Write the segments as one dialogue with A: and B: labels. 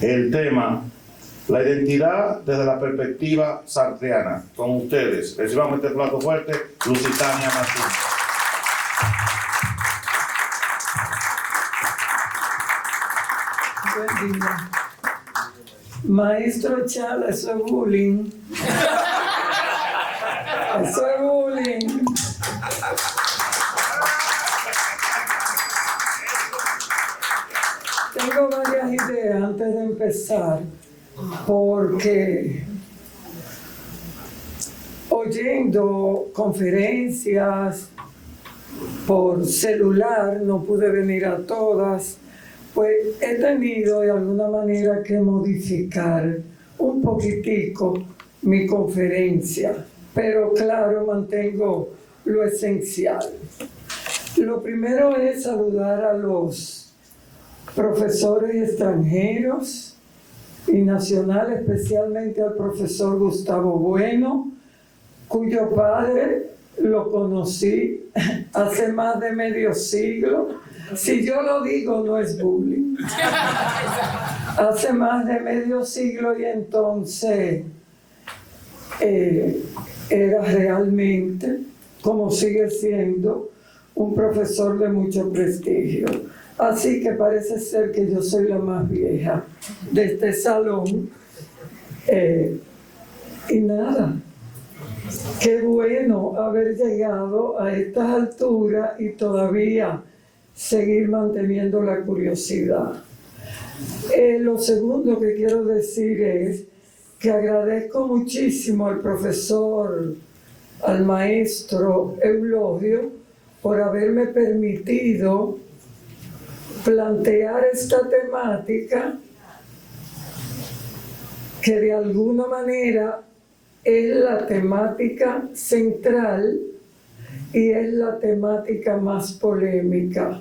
A: El tema, la identidad desde la perspectiva sartreana. Con ustedes, recibamos este plato fuerte, Lusitania Martínez.
B: Buen día. Maestro Chala, eso es bullying. Eso es bullying. Tengo varias ideas antes de empezar, porque oyendo conferencias por celular, no pude venir a todas, pues he tenido de alguna manera que modificar un poquitico mi conferencia, pero claro, mantengo lo esencial. Lo primero es saludar a los profesores extranjeros y nacionales, especialmente al profesor Gustavo Bueno, cuyo padre lo conocí hace más de medio siglo. Si yo lo digo, no es bullying. Hace más de medio siglo, y entonces era realmente, como sigue siendo, un profesor de mucho prestigio. Así que parece ser que yo soy la más vieja de este salón. Y nada, qué bueno haber llegado a estas alturas y todavía seguir manteniendo la curiosidad. Lo segundo que quiero decir es que agradezco muchísimo al profesor, al maestro Eulogio, por haberme permitido plantear esta temática que de alguna manera es la temática central y es la temática más polémica.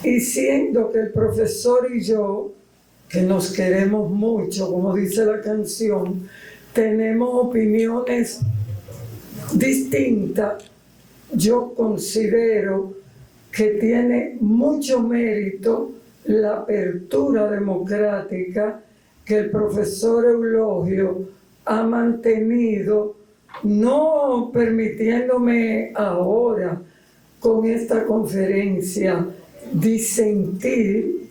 B: Y siendo que el profesor y yo, que nos queremos mucho, como dice la canción, tenemos opiniones distintas, yo considero que tiene mucho mérito la apertura democrática que el profesor Eulogio ha mantenido, no permitiéndome ahora con esta conferencia disentir,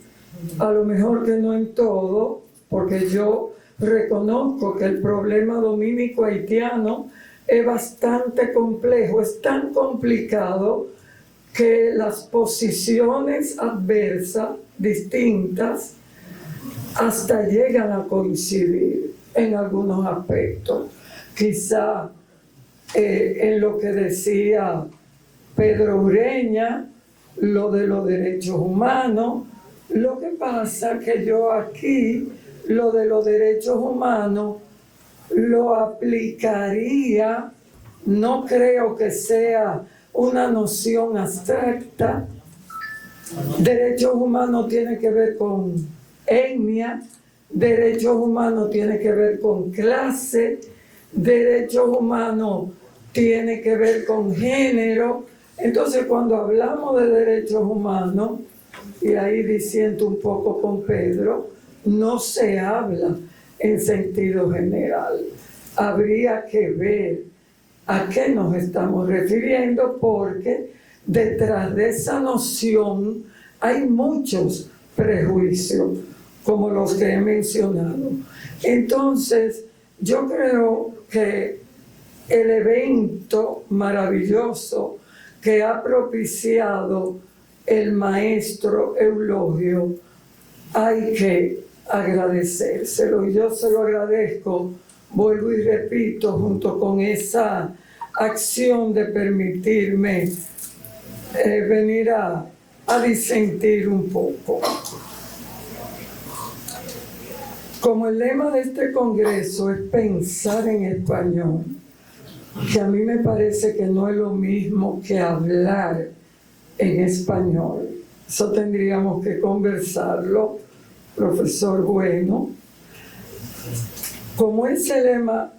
B: a lo mejor que no en todo, porque yo reconozco que el problema dominico haitiano es bastante complejo, es tan complicado que las posiciones adversas, distintas, hasta llegan a coincidir en algunos aspectos. Quizá en lo que decía Pedro Ureña, lo de los derechos humanos. Lo que pasa que yo aquí, lo de los derechos humanos, lo aplicaría, no creo que sea una noción abstracta. Derechos humanos tiene que ver con etnia, derechos humanos tiene que ver con clase, derechos humanos tiene que ver con género. Entonces, cuando hablamos de derechos humanos, y ahí disiento un poco con Pedro, no se habla en sentido general. Habría que ver a qué nos estamos refiriendo, porque detrás de esa noción hay muchos prejuicios, como los que he mencionado. Entonces, yo creo que el evento maravilloso que ha propiciado el maestro Eulogio, hay que agradecérselo. Y yo se lo agradezco, vuelvo y repito, junto con esa acción de permitirme venir a disentir un poco. Como el lema de este congreso es pensar en español, que a mí me parece que no es lo mismo que hablar en español. Eso tendríamos que conversarlo, profesor Bueno. Como ese lema,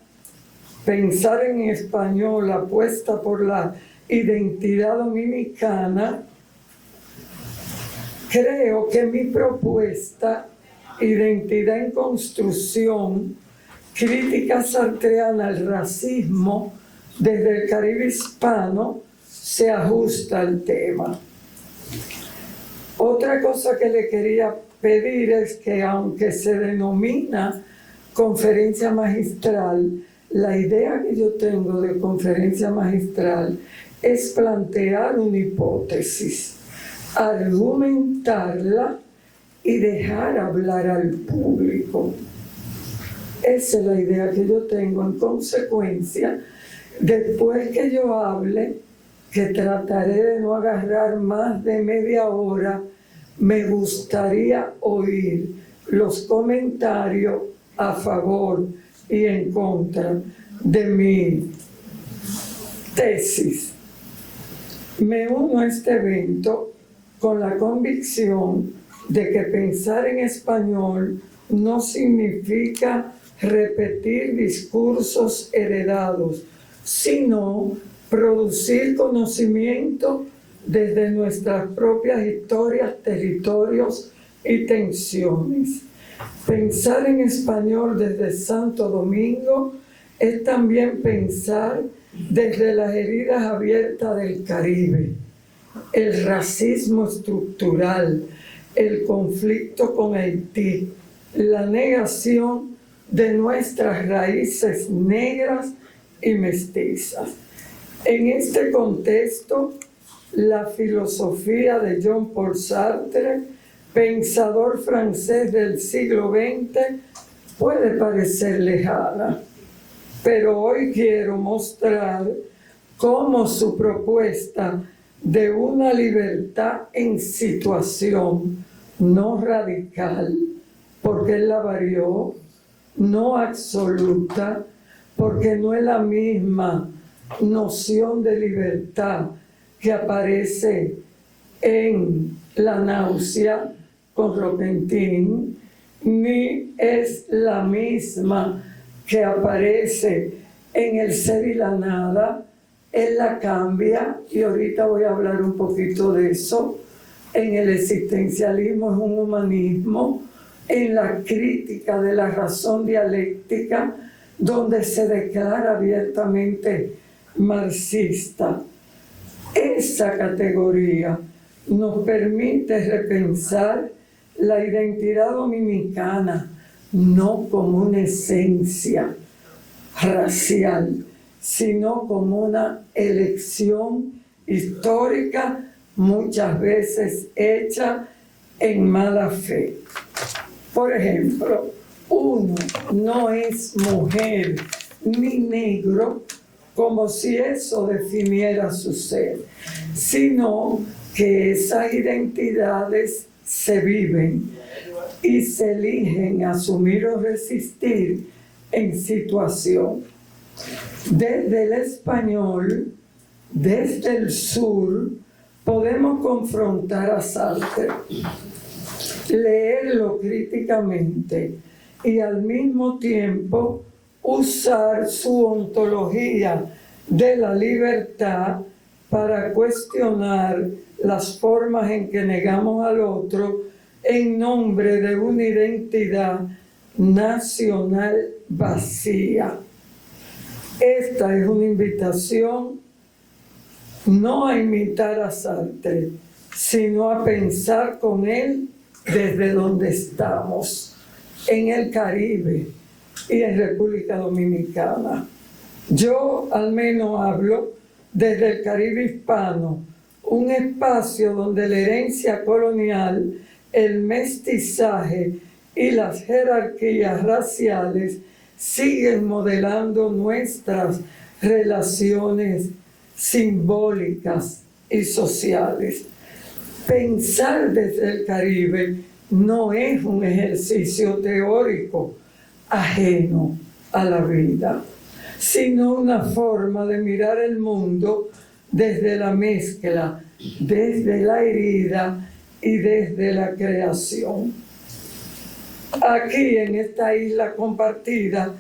B: pensar en español, apuesta por la identidad dominicana, creo que mi propuesta Identidad en construcción, crítica sartreana al racismo desde el Caribe hispano, se ajusta al tema. Otra cosa que le quería pedir es que, aunque se denomina conferencia magistral, la idea que yo tengo de conferencia magistral es plantear una hipótesis, argumentarla y dejar hablar al público. Esa es la idea que yo tengo. En consecuencia, después que yo hable, que trataré de no agarrar más de media hora, me gustaría oír los comentarios a favor y en contra de mi tesis. Me uno a este evento con la convicción de que pensar en español no significa repetir discursos heredados, sino producir conocimiento desde nuestras propias historias, territorios y tensiones. Pensar en español desde Santo Domingo es también pensar desde las heridas abiertas del Caribe, el racismo estructural, el conflicto con Haití, la negación de nuestras raíces negras y mestizas. En este contexto, la filosofía de Jean-Paul Sartre, pensador francés del siglo XX, puede parecer lejana, pero hoy quiero mostrar cómo su propuesta de una libertad en situación no radical, porque él la varió, no absoluta, porque no es la misma noción de libertad que aparece en La náusea con Roquentin, ni es la misma que aparece en El ser y la nada. Él la cambia, y ahorita voy a hablar un poquito de eso. En el existencialismo es un humanismo, en la crítica de la razón dialéctica, donde se declara abiertamente marxista. Esa categoría nos permite repensar la identidad dominicana no como una esencia racial, sino como una elección histórica, muchas veces hecha en mala fe. Por ejemplo, uno no es mujer ni negro como si eso definiera su ser, sino que esas identidades se viven y se eligen asumir o resistir en situación. Desde el español, desde el sur, podemos confrontar a Sartre, leerlo críticamente y al mismo tiempo usar su ontología de la libertad para cuestionar las formas en que negamos al otro en nombre de una identidad nacional vacía. Esta es una invitación no a imitar a Sartre, sino a pensar con él desde donde estamos, en el Caribe y en República Dominicana. Yo al menos hablo desde el Caribe hispano, un espacio donde la herencia colonial, el mestizaje y las jerarquías raciales siguen modelando nuestras relaciones simbólicas y sociales. Pensar desde el Caribe no es un ejercicio teórico ajeno a la vida, sino una forma de mirar el mundo desde la mezcla, desde la herida y desde la creación. Aquí en esta isla compartida,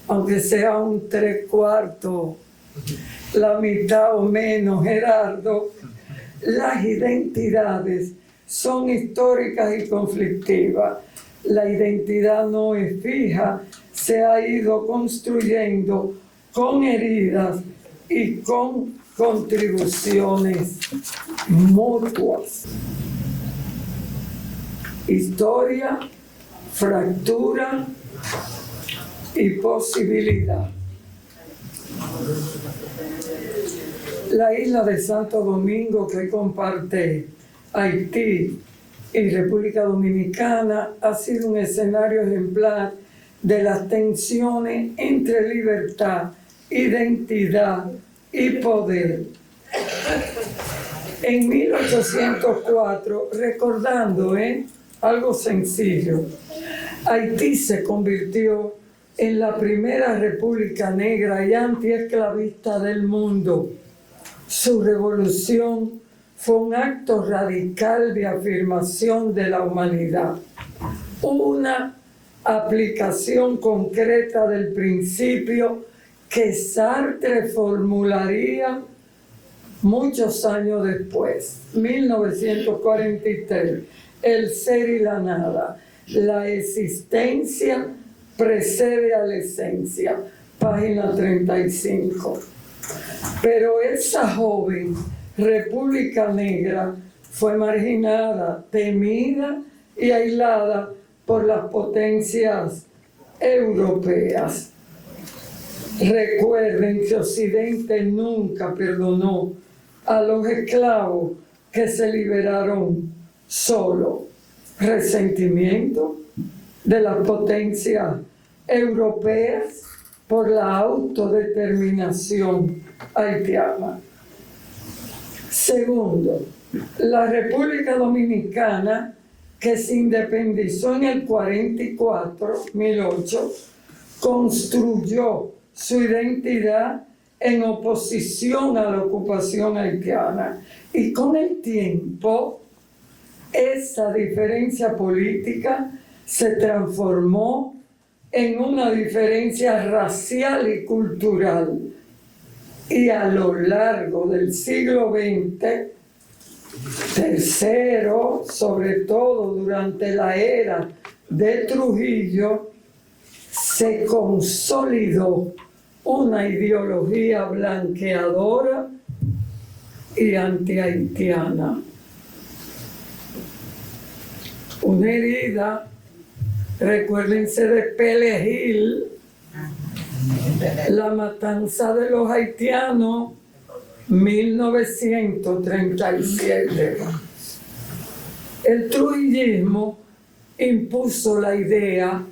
B: aunque sea un 3/4, la mitad o menos, Gerardo, las identidades son históricas y conflictivas. la identidad no es fija, se ha ido construyendo con heridas y con contribuciones mutuas. Historia, fractura y posibilidad. La isla de Santo Domingo, que comparte Haití y República Dominicana, ha sido un escenario ejemplar de las tensiones entre libertad, identidad y poder. En 1804, recordando algo sencillo, Haití se convirtió en la primera república negra y antiesclavista del mundo. Su revolución fue un acto radical de afirmación de la humanidad, una aplicación concreta del principio que Sartre formularía muchos años después, 1943, el ser y la nada. La existencia precede a la esencia, página 35. Pero esa joven República Negra fue marginada, temida y aislada por las potencias europeas. Recuerden que Occidente nunca perdonó a los esclavos que se liberaron solo. Resentimiento de las potencias europeas por la autodeterminación haitiana. Segundo, la República Dominicana, que se independizó en el 44, 1008, construyó su identidad en oposición a la ocupación haitiana. Y con el tiempo, esa diferencia política se transformó en una diferencia racial y cultural. Y a lo largo del siglo XX, tercero, sobre todo durante la era de Trujillo, se consolidó una ideología blanqueadora y antihaitiana. Una herida, recuérdense de Pellegil, la matanza de los haitianos, 1937. El trujillismo impuso la idea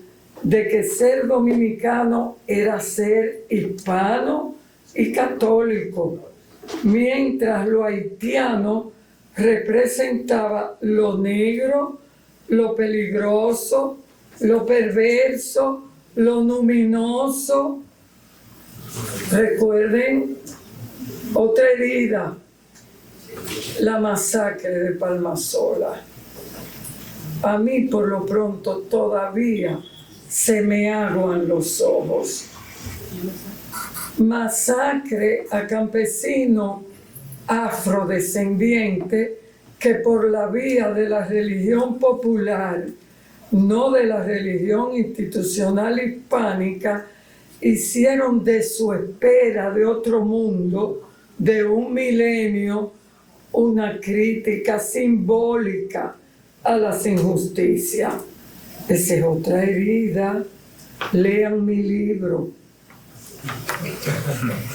B: de que ser dominicano era ser hispano y católico, mientras lo haitiano representaba lo negro, lo peligroso, lo perverso, lo luminoso. Recuerden otra herida, la masacre de Palmasola. A mí, por lo pronto, todavía se me aguan los ojos. Masacre a campesinos afrodescendientes que por la vía de la religión popular, no de la religión institucional hispánica, hicieron de su espera de otro mundo, de un milenio, una crítica simbólica a las injusticias. Esa es otra herida. Lean mi libro.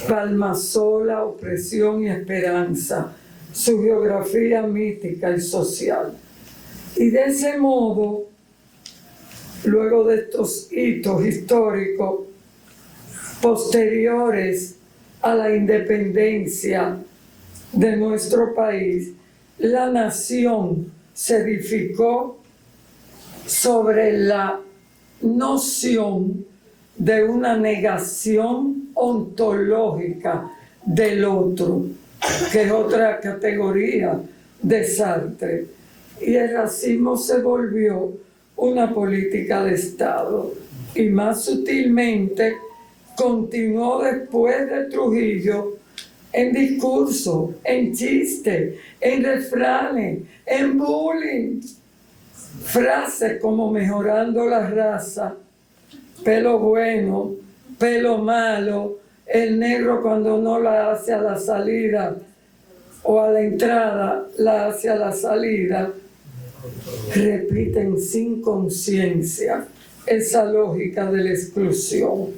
B: Palmasola, opresión y esperanza. Su geografía mítica y social. Y de ese modo, luego de estos hitos históricos posteriores a la independencia de nuestro país, la nación se edificó sobre la noción de una negación ontológica del otro, que es otra categoría de Sartre. Y el racismo se volvió una política de Estado. Y más sutilmente continuó después de Trujillo en discurso, en chiste, en refranes, en bullying. frases como mejorando la raza, pelo bueno, pelo malo, el negro cuando no la hace a la salida o a la entrada, la hace a la salida, repiten sin conciencia esa lógica de la exclusión.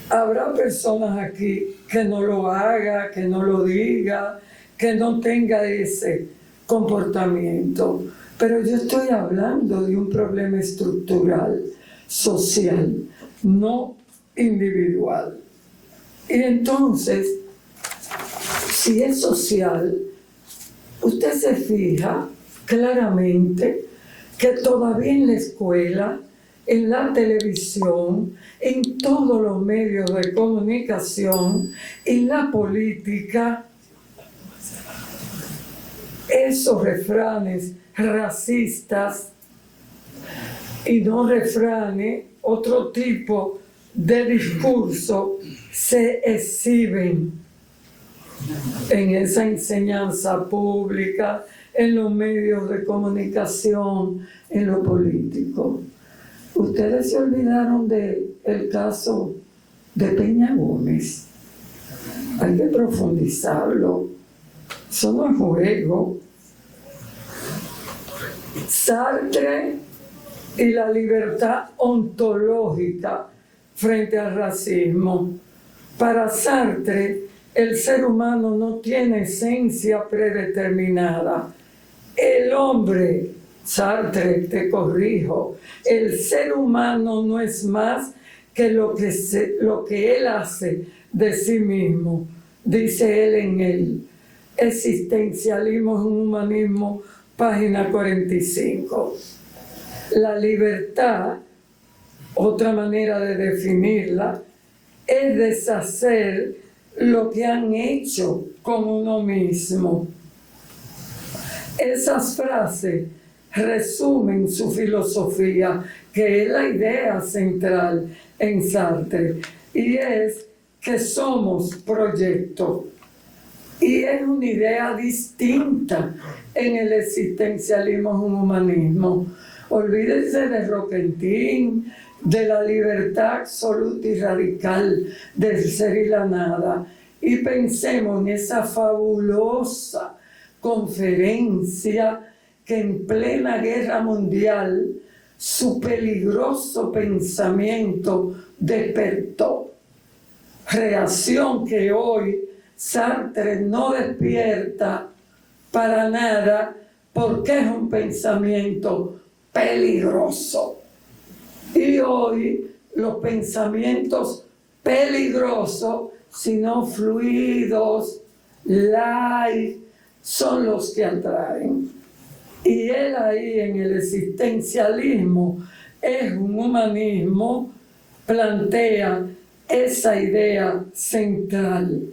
B: Habrá personas aquí que no lo haga, que no lo diga, que no tenga ese comportamiento, pero yo estoy hablando de un problema estructural, social, no individual. Y entonces, si es social, usted se fija claramente que todavía en la escuela, en la televisión, en todos los medios de comunicación, en la política, esos refranes racistas y no refranes, otro tipo de discurso, se exhiben en esa enseñanza pública, en los medios de comunicación, en lo político. Ustedes se olvidaron del caso de Peña Gómez. Hay que profundizarlo. Eso no es juego. Sartre y la libertad ontológica frente al racismo. Para Sartre, el ser humano no tiene esencia predeterminada. El hombre, Sartre, te corrijo, el ser humano no es más que lo que él hace de sí mismo, dice él en el Existencialismo es un humanismo, página 45. La libertad, otra manera de definirla, es deshacer lo que han hecho con uno mismo. Esas frases resumen su filosofía, que es la idea central en Sartre, y es que somos proyecto. Y es una idea distinta en el existencialismo, es un humanismo. Olvídense de Roquentin, de la libertad absoluta y radical del ser y la nada, y pensemos en esa fabulosa conferencia que en plena guerra mundial su peligroso pensamiento despertó. Reacción que hoy Sartre no despierta para nada porque es un pensamiento peligroso. Y hoy los pensamientos peligrosos, sino fluidos, light, son los que atraen. Y él ahí en el existencialismo es un humanismo, plantea esa idea central.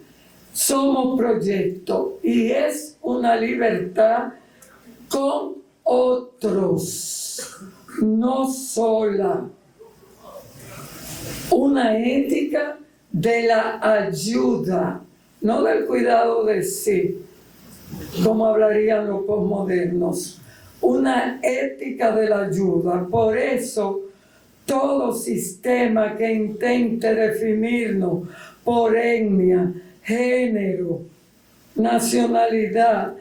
B: Somos proyecto y es una libertad con otros, no sola. Una ética de la ayuda, no del cuidado de sí, como hablarían los posmodernos. Una ética de la ayuda. Por eso, todo sistema que intente definirnos por etnia, género, nacionalidad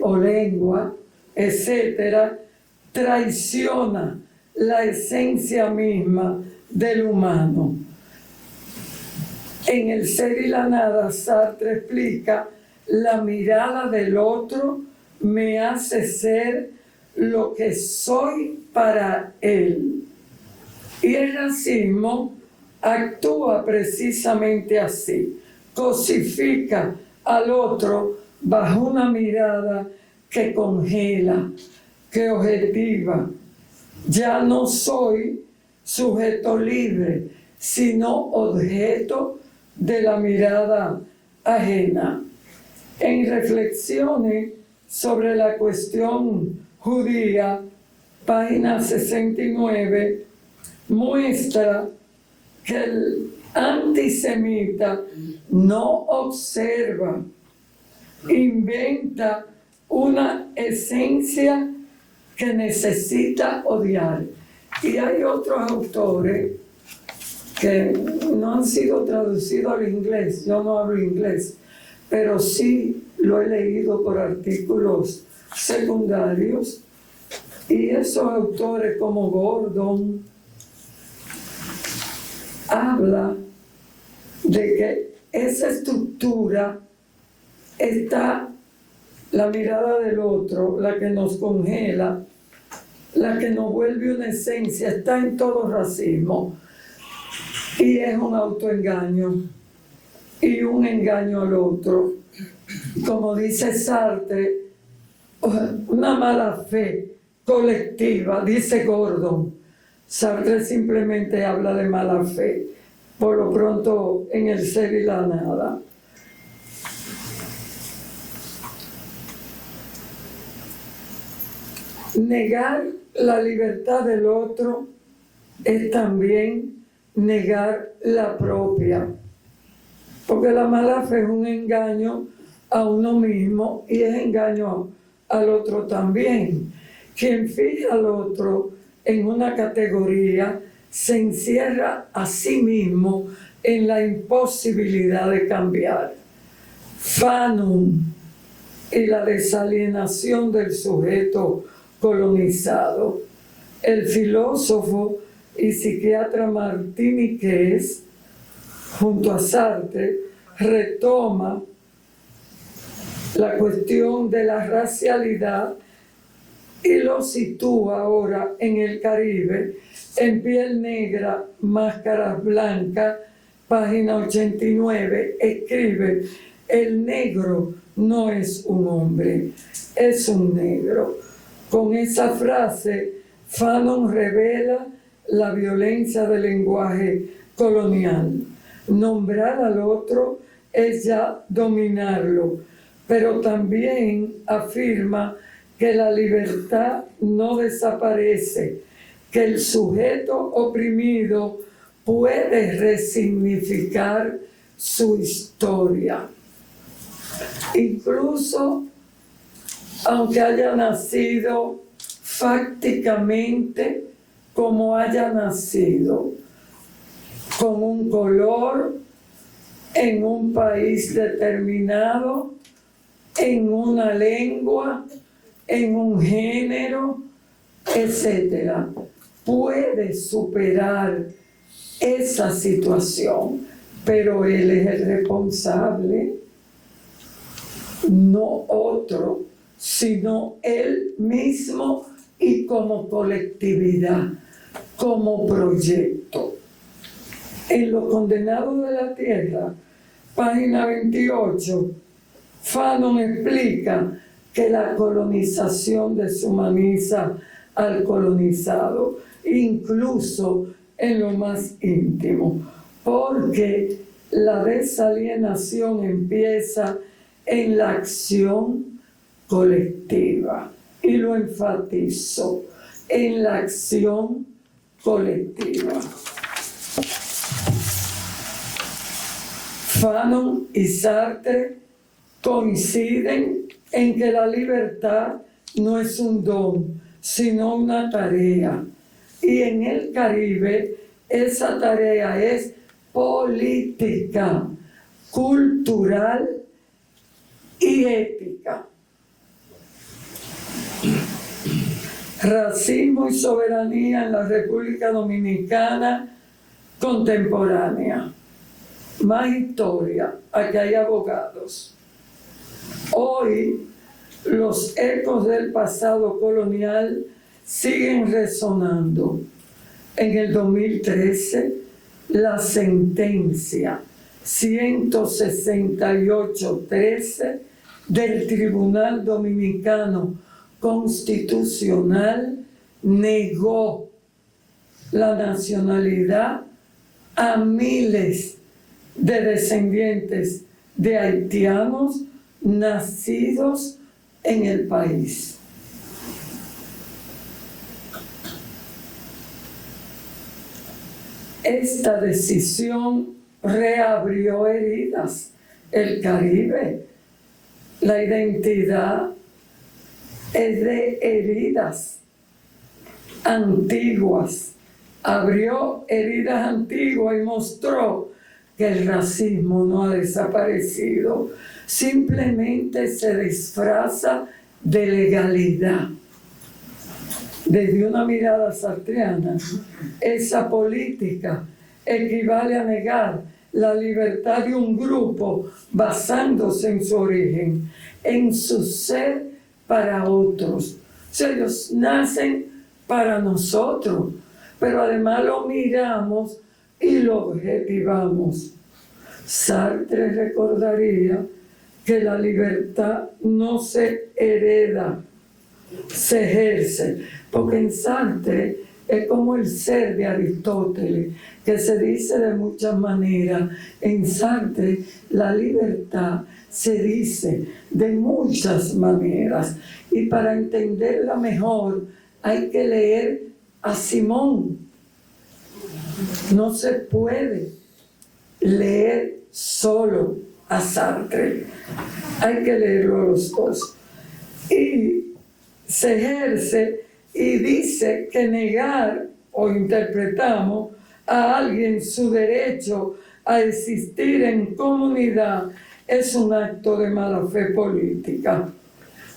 B: o lengua, etcétera, traiciona la esencia misma del humano. En El ser y la nada, Sartre explica: la mirada del otro me hace ser lo que soy para él. Y el racismo actúa precisamente así. Cosifica al otro bajo una mirada que congela, que objetiva. Ya no soy sujeto libre, sino objeto de la mirada ajena. En Reflexiones sobre la cuestión judía, página 69, muestra que el antisemita no observa, inventa una esencia que necesita odiar. Y hay otros autores que no han sido traducidos al inglés, yo no hablo inglés, pero sí lo he leído por artículos secundarios, y esos autores como Gordon habla de que esa estructura está la mirada del otro, la que nos congela, la que nos vuelve una esencia, está en todo racismo, y es un autoengaño y un engaño al otro. Como dice Sartre, una mala fe colectiva, dice Gordon. Sartre simplemente habla de mala fe, por lo pronto en el ser y la nada. Negar la libertad del otro es también negar la propia, porque la mala fe es un engaño a uno mismo y es engaño al otro también. Quien fija al otro en una categoría se encierra a sí mismo en la imposibilidad de cambiar. Fanon y la desalienación del sujeto colonizado. El filósofo y psiquiatra Martin Niquez, junto a Sartre, retoma la cuestión de la racialidad y lo sitúa ahora en el Caribe, en Piel Negra, Máscaras Blancas, página 89, escribe: el negro no es un hombre, es un negro. Con esa frase, Fanon revela la violencia del lenguaje colonial. Nombrar al otro es ya dominarlo, pero también afirma que la libertad no desaparece, que el sujeto oprimido puede resignificar su historia. Incluso aunque haya nacido fácticamente como haya nacido, con un color, en un país determinado, en una lengua, en un género, etc. Puede superar esa situación, pero él es el responsable, no otro, sino él mismo y como colectividad, como proyecto. En Los Condenados de la Tierra, página 28, Fanon explica que la colonización deshumaniza al colonizado, incluso en lo más íntimo, porque la desalienación empieza en la acción colectiva, y lo enfatizo, en la acción colectiva. Fanon y Sartre coinciden en que la libertad no es un don, sino una tarea. Y en el Caribe esa tarea es política, cultural y ética. Racismo y soberanía en la República Dominicana contemporánea. Más historia, aquí hay abogados. Hoy los ecos del pasado colonial siguen resonando. En el 2013, la sentencia 168-13 del Tribunal Dominicano Constitucional negó la nacionalidad a miles de descendientes de haitianos nacidos en el país. Esta decisión reabrió heridas. El Caribe, la identidad es de heridas antiguas. Abrió heridas antiguas y mostró que el racismo no ha desaparecido. Simplemente se disfraza de legalidad. Desde una mirada sartreana, esa política equivale a negar la libertad de un grupo basándose en su origen, en su ser para otros. O sea, ellos nacen para nosotros, pero además lo miramos y lo objetivamos. Sartre recordaría que la libertad no se hereda, se ejerce, porque en Sartre es como el ser de Aristóteles, que se dice de muchas maneras. En Sartre la libertad se dice de muchas maneras, y para entenderla mejor hay que leer a Simón. No se puede leer solo a Sartre, hay que leerlo los dos. Y se ejerce y dice que negar, o interpretamos, a alguien su derecho a existir en comunidad es un acto de mala fe política.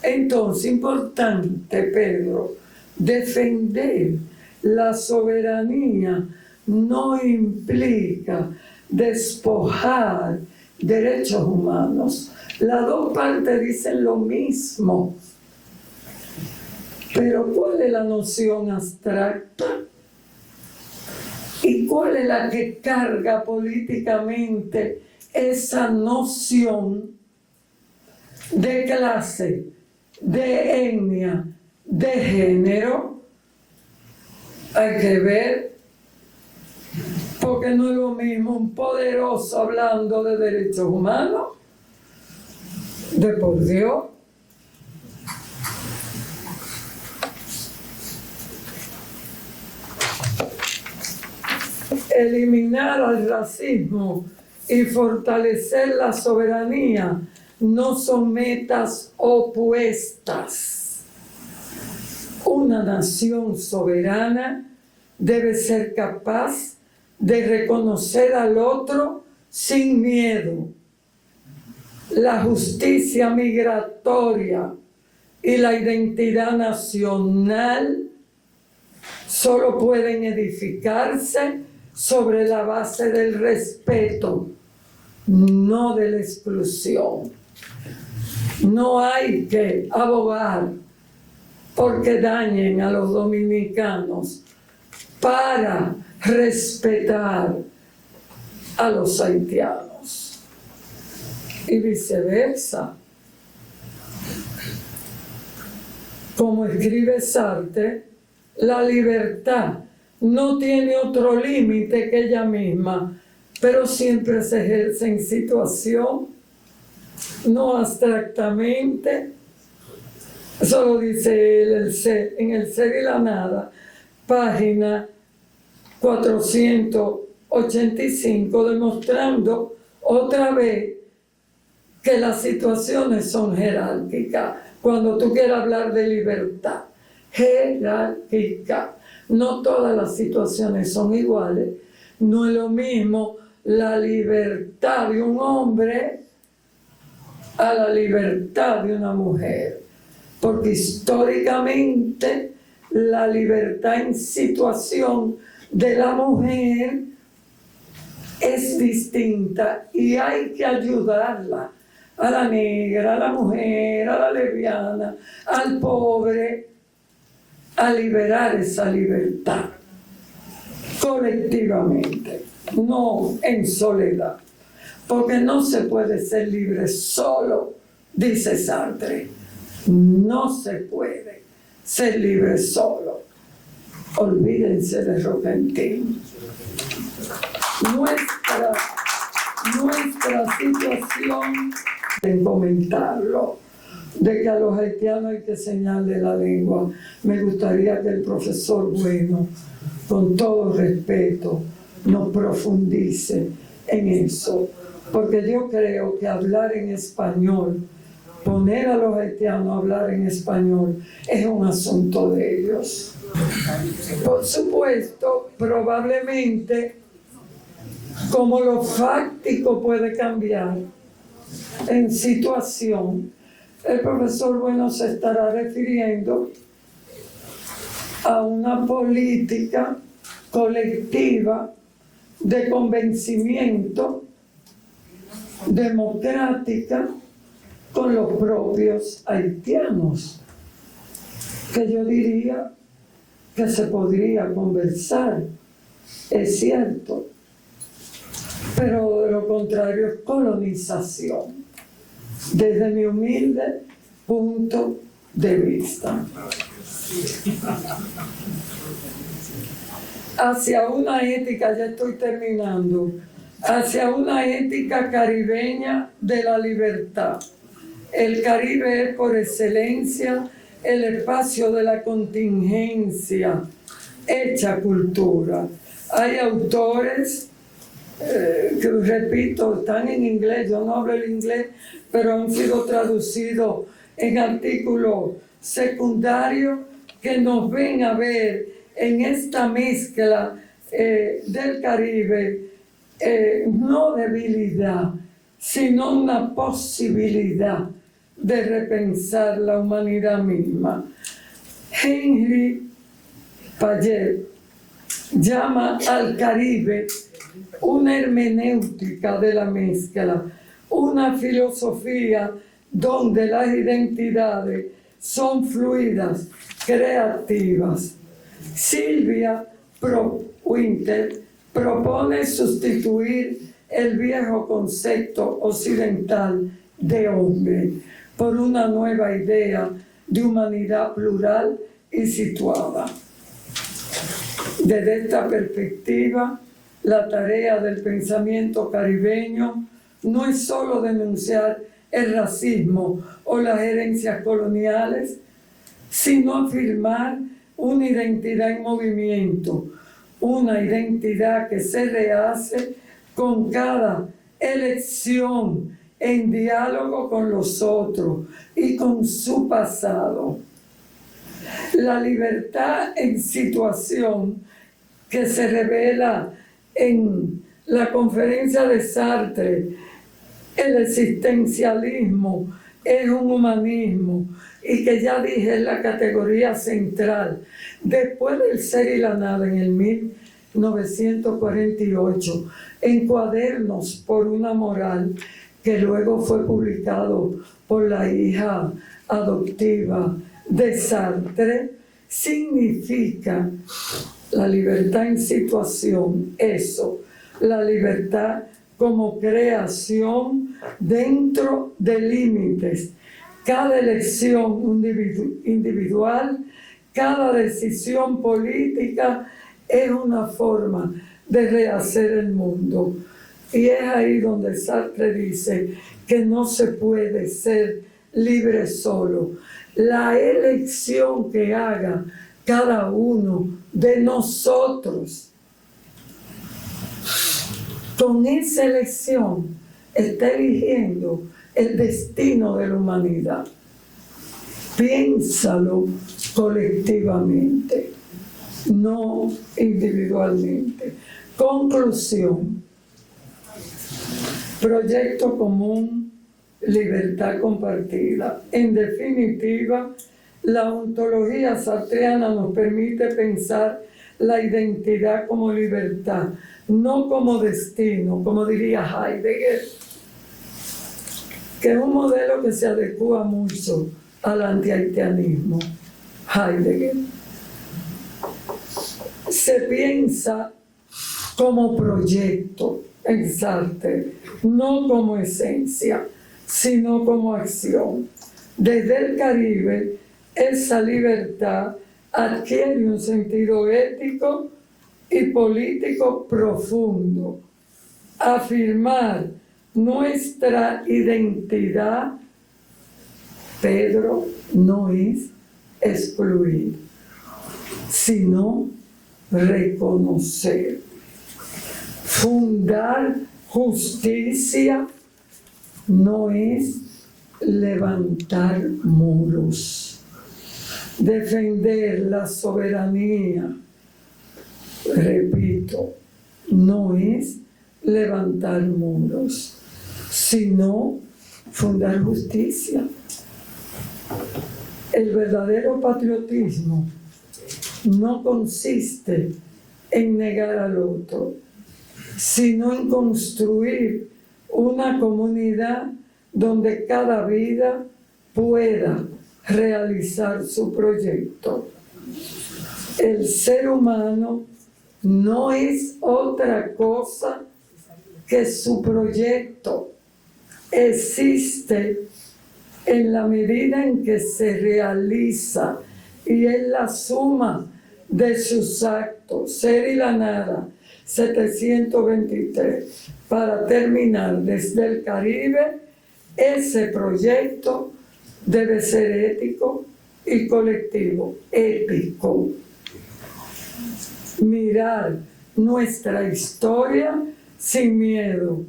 B: Entonces, importante, Pedro, defender la soberanía no implica despojar derechos humanos. Las dos partes dicen lo mismo. Pero ¿cuál es la noción abstracta? ¿Y cuál es la que carga políticamente esa noción de clase, de etnia, de género? Hay que ver, porque no es lo mismo un poderoso hablando de derechos humanos, de por Dios. Eliminar al racismo y fortalecer la soberanía no son metas opuestas. Una nación soberana debe ser capaz de reconocer al otro sin miedo. La justicia migratoria y la identidad nacional solo pueden edificarse sobre la base del respeto, no de la exclusión. No hay que abogar porque dañen a los dominicanos para respetar a los haitianos. Y viceversa. Como escribe Sartre, la libertad no tiene otro límite que ella misma, pero siempre se ejerce en situación, no abstractamente. Eso lo dice él, en El Ser y la Nada, página 485, demostrando otra vez que las situaciones son jerárquicas. Cuando tú quieras hablar de libertad, jerárquica. No todas las situaciones son iguales. No es lo mismo la libertad de un hombre a la libertad de una mujer. Porque históricamente la libertad en situación de la mujer es distinta y hay que ayudarla. A la negra, a la mujer, a la lesbiana, al pobre, a liberar esa libertad colectivamente, no en soledad, porque no se puede ser libre solo, dice Sartre. No se puede ser libre solo. Olvídense de Roquentin. Nuestra situación, en comentarlo, de que a los haitianos hay que enseñarle la lengua. Me gustaría que el profesor Bueno, con todo respeto, nos profundice en eso, porque yo creo que hablar en español poner a los haitianos a hablar en español es un asunto de ellos. Por supuesto, probablemente, como lo fáctico puede cambiar en situación, el profesor Bueno se estará refiriendo a una política colectiva de convencimiento democrática con los propios haitianos, que yo diría que se podría conversar, es cierto, pero de lo contrario es colonización, desde mi humilde punto de vista. Hacia una ética, ya estoy terminando, hacia una ética caribeña de la libertad. El Caribe es por excelencia el espacio de la contingencia hecha cultura. Hay autores que, repito, están en inglés, yo no hablo el inglés, pero han sido traducidos en artículos secundarios que nos ven a ver en esta mezcla del Caribe no debilidad, sino una posibilidad de repensar la humanidad misma. Henry Payet llama al Caribe una hermenéutica de la mezcla, una filosofía donde las identidades son fluidas, creativas. Sylvia Winter propone sustituir el viejo concepto occidental de hombre por una nueva idea de humanidad plural y situada. Desde esta perspectiva, la tarea del pensamiento caribeño no es solo denunciar el racismo o las herencias coloniales, sino afirmar una identidad en movimiento, una identidad que se rehace con cada elección en diálogo con los otros y con su pasado. La libertad en situación que se revela en la conferencia de Sartre, el existencialismo es un humanismo, y que ya dije es la categoría central. Después del Ser y la Nada, en el 1948, en Cuadernos por una Moral, que luego fue publicado por la hija adoptiva de Sartre, significa la libertad en situación, eso, la libertad como creación dentro de límites. Cada elección individual, cada decisión política es una forma de rehacer el mundo. Y es ahí donde Sartre dice que no se puede ser libre solo. La elección que haga cada uno de nosotros, con esa elección está eligiendo el destino de la humanidad. Piénsalo colectivamente, no individualmente. Conclusión. Proyecto común, libertad compartida. En definitiva, la ontología sartreana nos permite pensar la identidad como libertad, no como destino, como diría Heidegger, que es un modelo que se adecua mucho al antihaitianismo. Heidegger se piensa como proyecto en Sartre, no como esencia, sino como acción. Desde el Caribe, esa libertad adquiere un sentido ético y político profundo. Afirmar nuestra identidad, Pedro, no es excluir, sino reconocer. Fundar justicia no es levantar muros. Defender la soberanía, repito, no es levantar muros, sino fundar justicia. El verdadero patriotismo no consiste en negar al otro, sino en construir una comunidad donde cada vida pueda realizar su proyecto. El ser humano no es otra cosa que su proyecto. Existe en la medida en que se realiza y es la suma de sus actos. Ser y la nada, 723. Para terminar, desde el Caribe, ese proyecto debe ser ético y colectivo. Ético. Mirar nuestra historia sin miedo.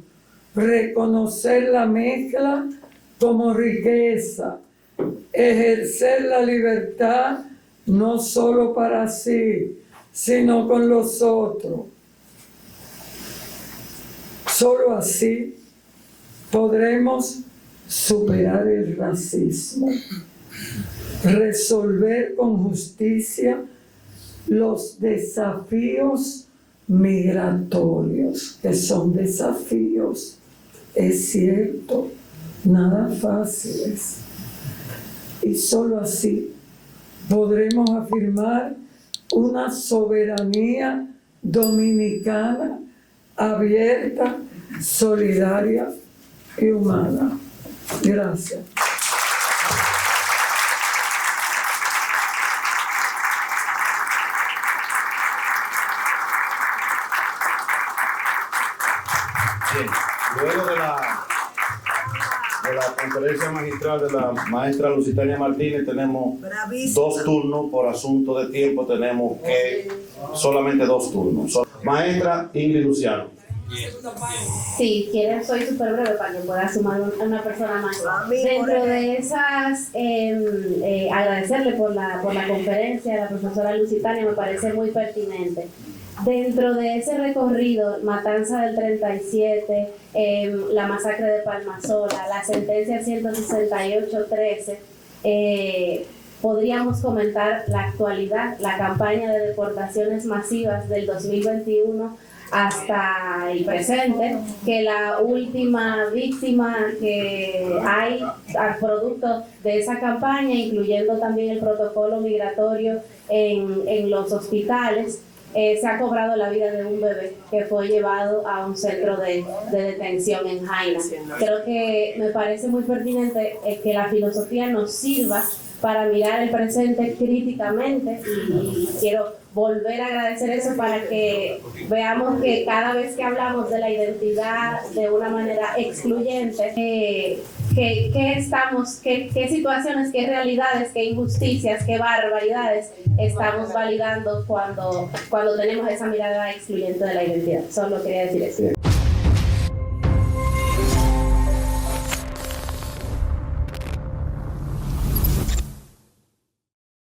B: Reconocer la mezcla como riqueza. Ejercer la libertad no solo para sí, sino con los otros. Solo así podremos superar el racismo, resolver con justicia los desafíos migratorios, que son desafíos, es cierto, nada fáciles. Y solo así podremos afirmar una soberanía dominicana abierta, solidaria y humana. Gracias.
A: Bien, luego de la conferencia magistral de la maestra Lusitania Martínez tenemos dos turnos por asunto de tiempo, tenemos que solamente dos turnos. Maestra Ingrid Luciano.
C: Sí, soy súper breve para que pueda sumar una persona más. Dentro de esas, agradecerle por la conferencia a la profesora Lusitania, me parece muy pertinente. Dentro de ese recorrido, Matanza del 37, la masacre de Palmasola, la sentencia 168-13, podríamos comentar la actualidad, la campaña de deportaciones masivas del 2021 hasta el presente, que la última víctima que hay al producto de esa campaña, incluyendo también el protocolo migratorio en los hospitales, se ha cobrado la vida de un bebé que fue llevado a un centro de detención en Jaina. Creo que me parece muy pertinente que la filosofía nos sirva para mirar el presente críticamente y quiero volver a agradecer eso para que veamos que cada vez que hablamos de la identidad de una manera excluyente, qué situaciones, qué realidades, qué injusticias, qué barbaridades estamos validando cuando tenemos esa mirada excluyente de la identidad. Solo quería decir eso.